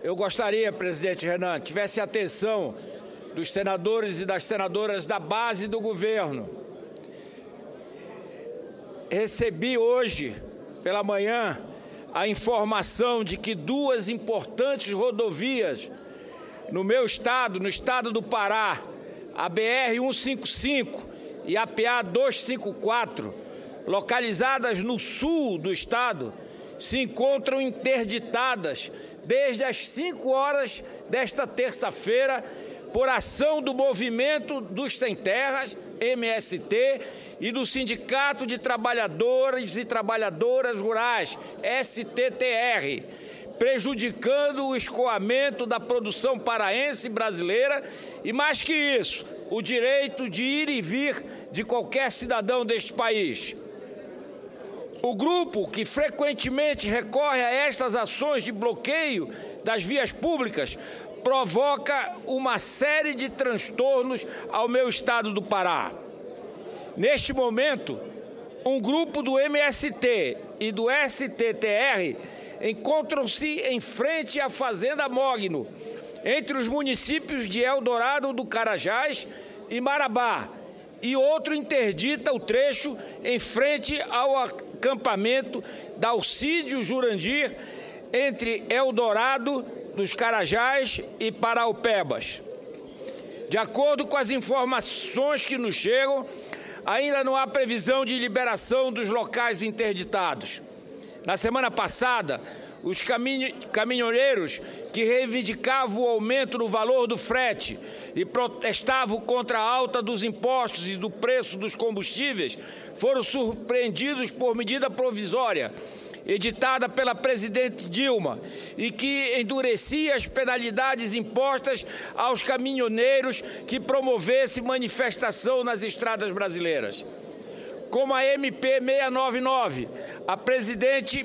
Eu gostaria, presidente Renan, que tivesse atenção dos senadores e das senadoras da base do governo. Recebi hoje, pela manhã, a informação de que duas importantes rodovias no meu estado, no estado do Pará, a BR-155 e a PA-254, localizadas no sul do estado, se encontram interditadas desde as 5 horas desta terça-feira por ação do Movimento dos Sem Terras, MST, e do Sindicato de Trabalhadores e Trabalhadoras Rurais, STTR, prejudicando o escoamento da produção paraense brasileira e, mais que isso, o direito de ir e vir de qualquer cidadão deste país. O grupo, que frequentemente recorre a estas ações de bloqueio das vias públicas, provoca uma série de transtornos ao meu estado do Pará. Neste momento, um grupo do MST e do STTR encontram-se em frente à Fazenda Mogno, entre os municípios de Eldorado do Carajás e Marabá, e outro interdita o trecho em frente ao acampamento da Alcídio Jurandir, entre Eldorado dos Carajás e Paraupebas. De acordo com as informações que nos chegam, ainda não há previsão de liberação dos locais interditados. Na semana passada, os caminhoneiros que reivindicavam o aumento no valor do frete e protestavam contra a alta dos impostos e do preço dos combustíveis foram surpreendidos por medida provisória editada pela presidente Dilma e que endurecia as penalidades impostas aos caminhoneiros que promovessem manifestação nas estradas brasileiras. Como a MP 699, a presidente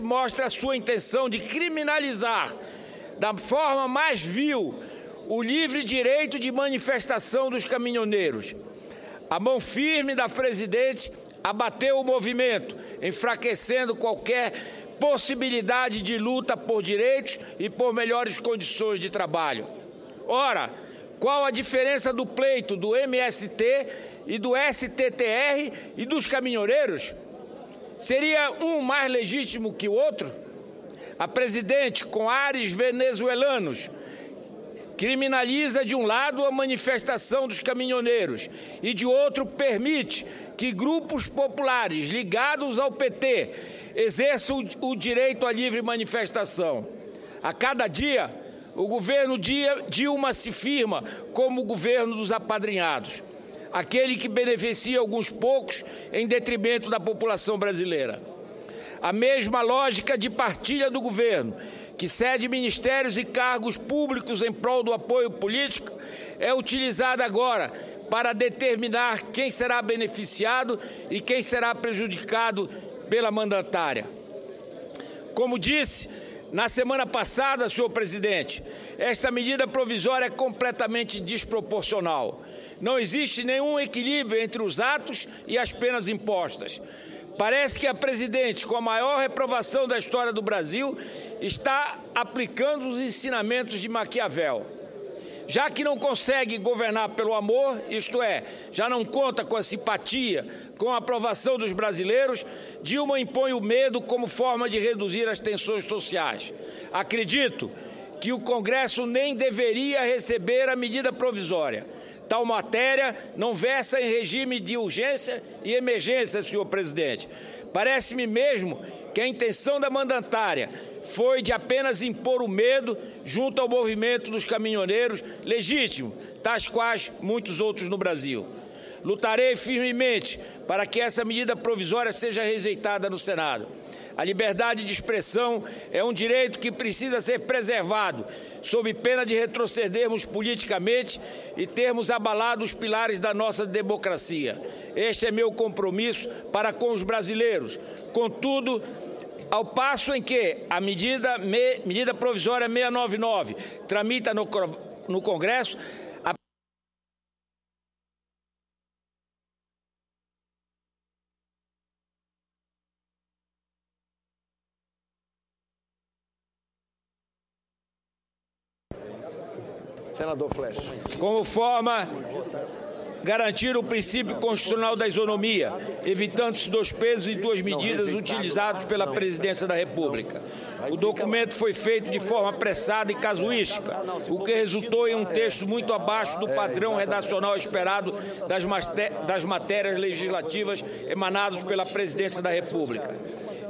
mostra a sua intenção de criminalizar da forma mais vil o livre direito de manifestação dos caminhoneiros. A mão firme da presidente abateu o movimento, enfraquecendo qualquer possibilidade de luta por direitos e por melhores condições de trabalho. Ora, qual a diferença do pleito do MST e do STTR e dos caminhoneiros? Seria um mais legítimo que o outro? A presidente, com ares venezuelanos, criminaliza de um lado a manifestação dos caminhoneiros e de outro permite que grupos populares ligados ao PT exerçam o direito à livre manifestação. A cada dia, o governo Dilma se firma como o governo dos apadrinhados, aquele que beneficia alguns poucos em detrimento da população brasileira. A mesma lógica de partilha do governo, que cede ministérios e cargos públicos em prol do apoio político, é utilizada agora para determinar quem será beneficiado e quem será prejudicado pela mandatária. Como disse na semana passada, senhor presidente, esta medida provisória é completamente desproporcional. Não existe nenhum equilíbrio entre os atos e as penas impostas. Parece que a presidente, com a maior reprovação da história do Brasil, está aplicando os ensinamentos de Maquiavel. Já que não consegue governar pelo amor, isto é, já não conta com a simpatia, com a aprovação dos brasileiros, Dilma impõe o medo como forma de reduzir as tensões sociais. Acredito que o Congresso nem deveria receber a medida provisória. Tal matéria não versa em regime de urgência e emergência, senhor presidente. Parece-me mesmo que a intenção da mandatária foi de apenas impor o medo junto ao movimento dos caminhoneiros, legítimo, tais quais muitos outros no Brasil. Lutarei firmemente para que essa medida provisória seja rejeitada no Senado. A liberdade de expressão é um direito que precisa ser preservado, sob pena de retrocedermos politicamente e termos abalado os pilares da nossa democracia. Este é meu compromisso para com os brasileiros. Contudo, ao passo em que a medida provisória 699 tramita no Congresso, Senador Flecha. Como forma garantir o princípio constitucional da isonomia, evitando-se dois pesos e duas medidas utilizados pela Presidência da República. O documento foi feito de forma apressada e casuística, o que resultou em um texto muito abaixo do padrão redacional esperado das matérias legislativas emanadas pela Presidência da República.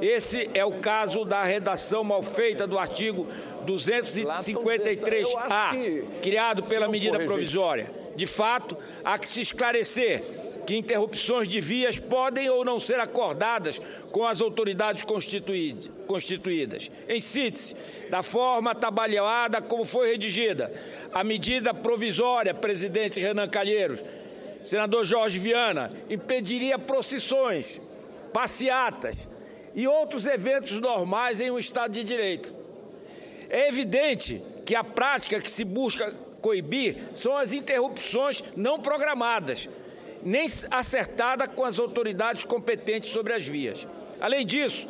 Esse é o caso da redação mal feita do artigo 253-A, criado pela medida provisória. De fato, há que se esclarecer que interrupções de vias podem ou não ser acordadas com as autoridades constituídas. Em síntese, da forma atabalhoada como foi redigida, a medida provisória, presidente Renan Calheiros, senador Jorge Viana, impediria procissões, passeatas e outros eventos normais em um Estado de Direito. É evidente que a prática que se busca coibir são as interrupções não programadas, nem acertada com as autoridades competentes sobre as vias. Além disso,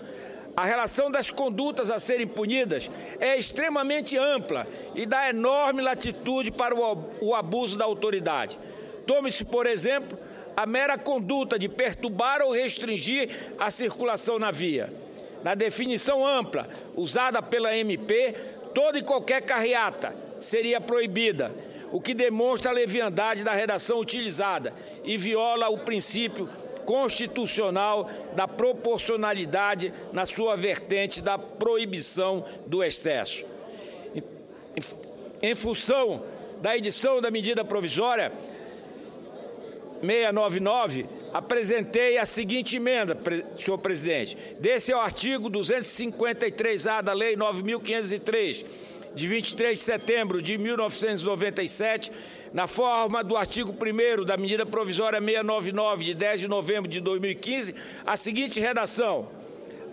a relação das condutas a serem punidas é extremamente ampla e dá enorme latitude para o abuso da autoridade. Tome-se, por exemplo, a mera conduta de perturbar ou restringir a circulação na via. Na definição ampla usada pela MP, toda e qualquer carreata seria proibida, o que demonstra a leviandade da redação utilizada e viola o princípio constitucional da proporcionalidade na sua vertente da proibição do excesso. Em função da edição da medida provisória 699, apresentei a seguinte emenda, senhor presidente. Desse é o artigo 253-A da Lei 9.503, de 23 de setembro de 1997, na forma do artigo 1º da medida provisória 699, de 10 de novembro de 2015, a seguinte redação.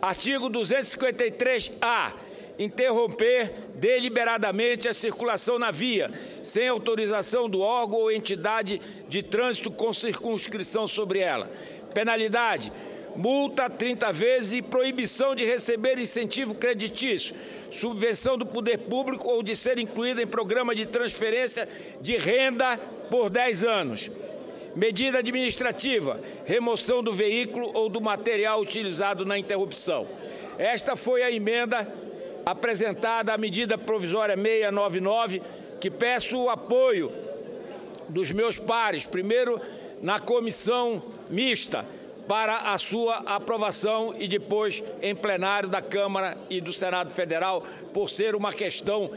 Artigo 253-A. Interromper deliberadamente a circulação na via, sem autorização do órgão ou entidade de trânsito com circunscrição sobre ela. Penalidade: multa 30 vezes e proibição de receber incentivo creditício, subvenção do poder público ou de ser incluída em programa de transferência de renda por 10 anos. Medida administrativa: remoção do veículo ou do material utilizado na interrupção. Esta foi a emenda apresentada à medida provisória 699, que peço o apoio dos meus pares, primeiro na comissão mista, para a sua aprovação e depois em plenário da Câmara e do Senado Federal, por ser uma questão